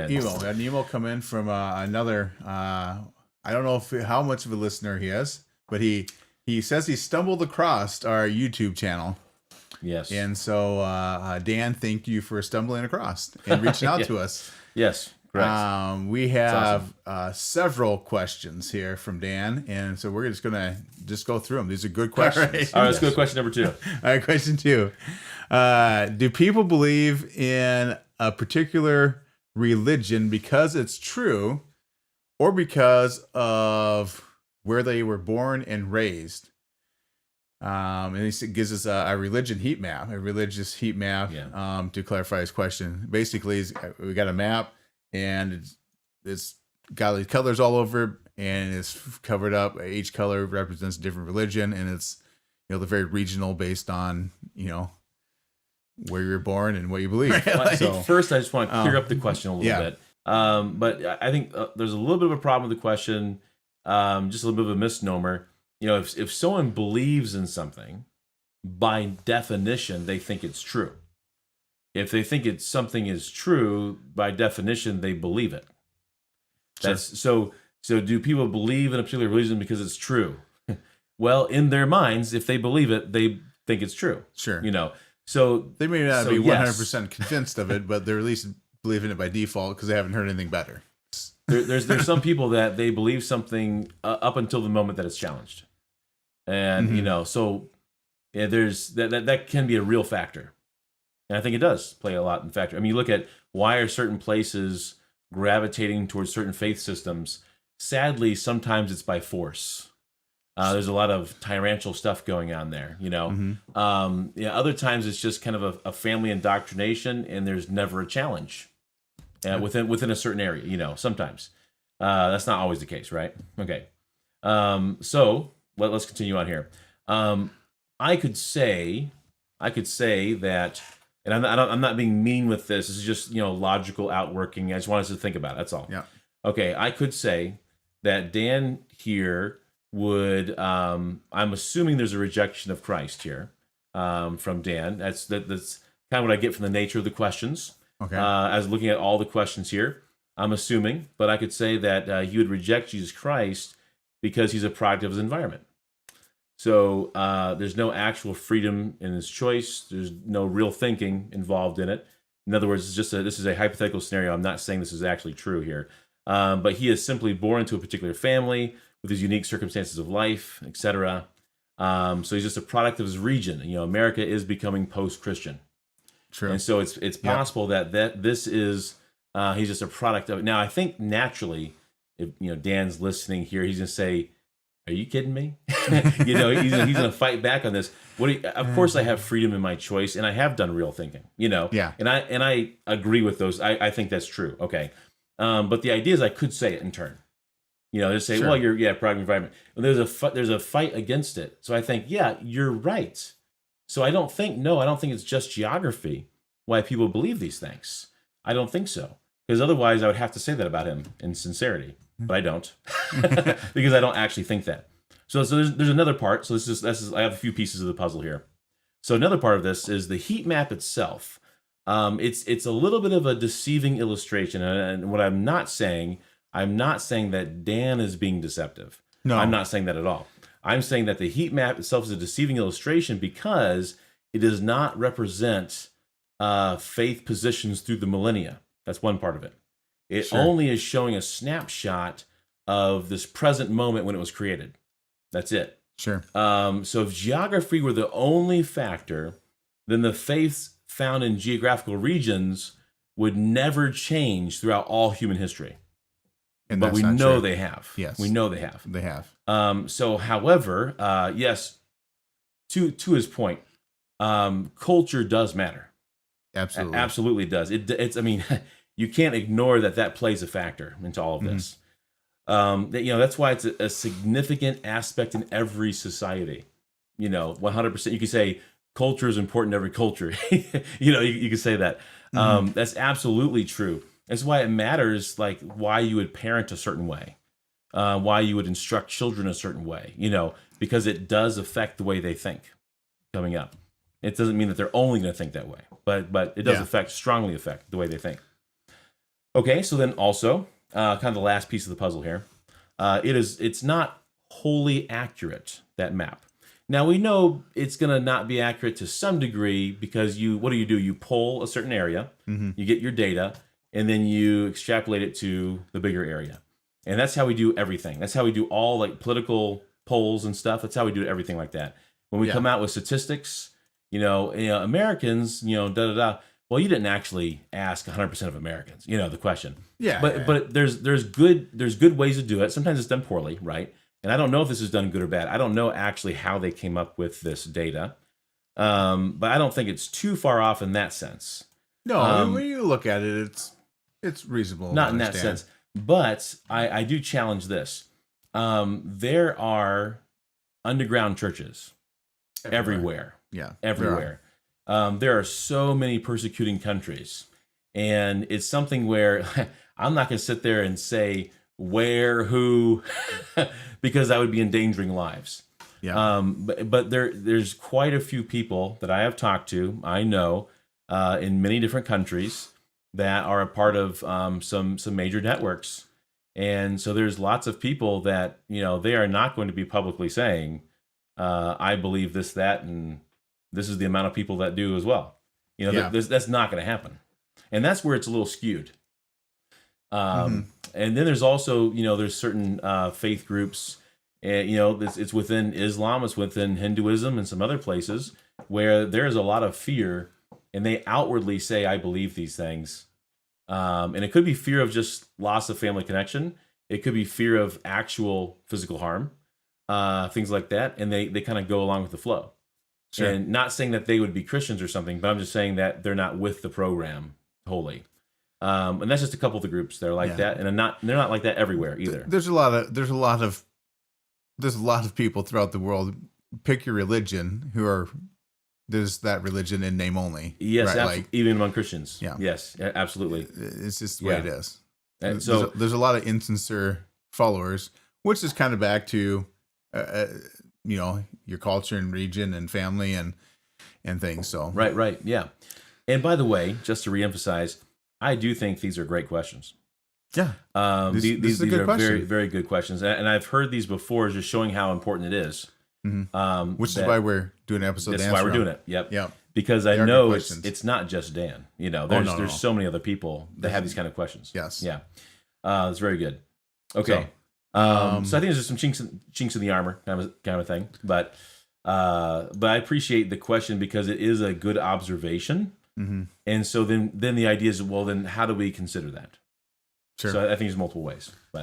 in. email. An email come in from another. I don't know how much of a listener he is, but he says he stumbled across our YouTube channel. Yes. And so, Dan, thank you for stumbling across and reaching out to us. Yes, correct. We have several questions here from Dan, and so we're just going to go through them. These are good questions. All right, let's go to question number 2. All right, question 2. Do people believe in a particular religion because it's true or because of where they were born and raised? And he gives us a religious heat map to clarify his question. Basically, we got a map, and it's got these colors all over, and it's covered up. Each color represents a different religion, and it's they're very regional based on where you're born and what you believe. Right? So first, I just want to clear up the question a little bit. But I think there's a little bit of a problem with the question, just a little bit of a misnomer. If someone believes in something, by definition, they think it's true. If they think something is true, by definition, they believe it. Sure. So do people believe in a particular religion because it's true? Well, in their minds, if they believe it, they think it's true. Sure. So they may not be 100% convinced of it, but they're at least believing it by default because they haven't heard anything better. There's some people that they believe something up until the moment that it's challenged. And so there's that can be a real factor, and I think it does play a lot in factor. I mean, you look at why are certain places gravitating towards certain faith systems. Sadly, sometimes it's by force. There's a lot of tyrannical stuff going on there. Other times it's just kind of a family indoctrination, and there's never a challenge within a certain area. Sometimes that's not always the case, right? Okay, so. Let's continue on here. I could say that, and I'm not being mean with this. This is just logical outworking. I just want us to think about it. That's all. Yeah. Okay. I could say that Dan here would. I'm assuming there's a rejection of Christ here from Dan. That's kind of what I get from the nature of the questions. Okay. As looking at all the questions here, I'm assuming, but I could say that he would reject Jesus Christ because he's a product of his environment. So there's no actual freedom in his choice. There's no real thinking involved in it. In other words, this is a hypothetical scenario. I'm not saying this is actually true here. But he is simply born into a particular family with his unique circumstances of life, etc. So he's just a product of his region. America is becoming post-Christian. True. And so it's possible that this is he's just a product of it. Now, I think naturally, if Dan's listening here, he's gonna say, "Are you kidding me?" He's gonna fight back on this. Of course, I have freedom in my choice, and I have done real thinking. Yeah. And I agree with those. I think that's true. Okay, but the idea is I could say it in turn. Just say, Sure. "Well, you're product of environment." And there's a fight against it. So I think, yeah, you're right. So I don't think it's just geography why people believe these things. I don't think so, because otherwise I would have to say that about him in sincerity. But I don't, because I don't actually think that. So there's another part. So this is I have a few pieces of the puzzle here. So another part of this is the heat map itself. It's a little bit of a deceiving illustration, and what I'm not saying that Dan is being deceptive. No, I'm not saying that at all. I'm saying that the heat map itself is a deceiving illustration because it does not represent faith positions through the millennia. That's one part of it. It only is showing a snapshot of this present moment when it was created. That's it. Sure. So if geography were the only factor, then the faiths found in geographical regions would never change throughout all human history. But we know they have. Yes. We know they have. They have. So, however, yes, to his point, culture does matter. Absolutely. Absolutely does. It's. I mean, you can't ignore that plays a factor into all of this. That's why it's a significant aspect in every society. 100%. You could say culture is important in every culture. You could say that. That's absolutely true. That's why it matters, like why you would parent a certain way, why you would instruct children a certain way. Because it does affect the way they think coming up. It doesn't mean that they're only going to think that way, but it does strongly affect the way they think. Okay, so then also, kind of the last piece of the puzzle here, it's not wholly accurate, that map. Now we know it's going to not be accurate to some degree because what do? You poll a certain area, you get your data, and then you extrapolate it to the bigger area. And that's how we do everything. That's how we do all like political polls and stuff. That's how we do everything like that. When we come out with statistics, Americans, da da da. Well, you didn't actually ask 100% of Americans, the question. Yeah. But there's good ways to do it. Sometimes it's done poorly, right? And I don't know if this is done good or bad. I don't know actually how they came up with this data. But I don't think it's too far off in that sense. No, when you look at it, it's reasonable. Not in that sense. But I do challenge this. There are underground churches everywhere. Yeah. Everywhere. There are so many persecuting countries. And it's something where I'm not going to sit there and say where, who, because I would be endangering lives. Yeah. But there's quite a few people that I have talked to, I know, in many different countries that are a part of some major networks. And so there's lots of people that, they are not going to be publicly saying, I believe this, that, and this is the amount of people that do as well. That's not going to happen. And that's where it's a little skewed. And then there's also, there's certain faith groups, and, it's within Islam, it's within Hinduism and some other places where there's a lot of fear, and they outwardly say, I believe these things. And it could be fear of just loss of family connection. It could be fear of actual physical harm, things like that. And they kind of go along with the flow. Sure. And not saying that they would be Christians or something, but I'm just saying that they're not with the program wholly. And that's just a couple of the groups that are like that. And they're not like that everywhere either. There's a lot of people throughout the world. Pick your religion there's that religion in name only. Yes, right? Even among Christians. Yeah. Yes, absolutely. It's just the way it is. And so there's a lot of insincere followers, which is kind of back to, your culture and region and family and things. So right, yeah. And by the way, just to reemphasize, I do think these are great questions. Yeah, these are question. very, very good questions, and I've heard these before, just showing how important it is. Which is why we're doing an episode. That's why we're doing it. Yep. Yeah. Because I know it's not just Dan. There's so many other people that have these kind of questions. Yes. Yeah. It's very good. Okay. So I think there's just some chinks in the armor kind of thing, but I appreciate the question because it is a good observation. And so then the idea is, well, then how do we consider that? Sure. So I think there's multiple ways, but